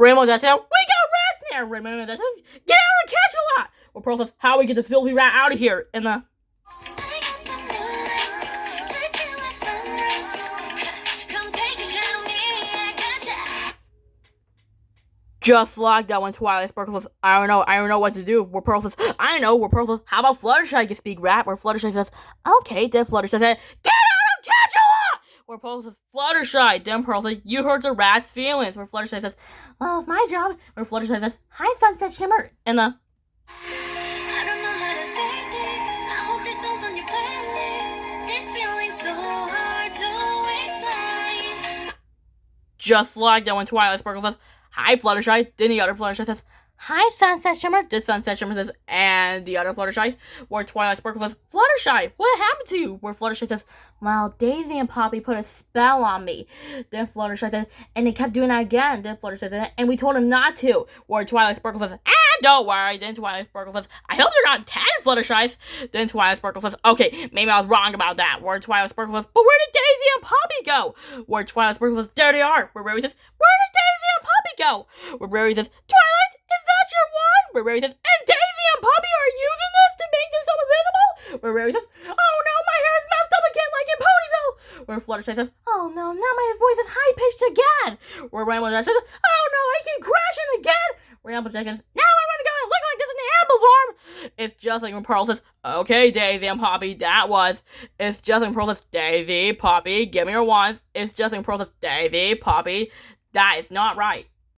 Rainbow Dash says, we got rats here. Rainbow Dash says, get out and catch a lot. Where Pearl says, how do we get this filthy rat out of here? And the just like that when Twilight Sparkle says, I don't know what to do. Where Pearl says, I know. Where Pearl says, how about Fluttershy can speak rat? Where Fluttershy says, okay. Then Fluttershy says, get out and catch a lot. Where Pearl says, Fluttershy. Then Pearl says, you hurt the rat's feelings. Where Fluttershy says, well, it's my job. Where Fluttershy says, hi, Sunset Shimmer. And the I don't know how to say this. I hope this song's on your playlist. This feeling's so hard to explain. just like that when Twilight Sparkle says, hi, Fluttershy. Then the other Fluttershy says, hi, Sunset Shimmer. Then Sunset Shimmer says, and the other Fluttershy. Where Twilight Sparkle says, Fluttershy, what happened to you? Where Fluttershy says, well, Daisy and Poppy put a spell on me. Then Fluttershy says, and they kept doing that again. Then Fluttershy says, and we told him not to. Where Twilight Sparkle says, don't worry. Then Twilight Sparkle says, I hope you're not 10 Fluttershys. Then Twilight Sparkle says, okay, maybe I was wrong about that. Where Twilight Sparkle says, but where did Daisy and Poppy go? Where Twilight Sparkle says, there they are. Where Rarity says, where did Daisy and Poppy go? Where Rarity says, Twilight, is that your wand? Where Rarity says, and Daisy and Poppy are using this to make themselves invisible? Where Rarity says, oh no, my hair is messed up again like in Ponyville. Where Fluttershy says, oh no, now my voice is high-pitched again. Where Rainbow Dash says, oh no, I keep crashing again. Rainbow Dash says, now I'm gonna go and look like this in the apple farm. It's just like when Pearl says, okay, Daisy and Poppy, that was. It's just like when Pearl says, Daisy, Poppy, give me your wands. It's just like when Pearl says, Daisy, Poppy, that is not right.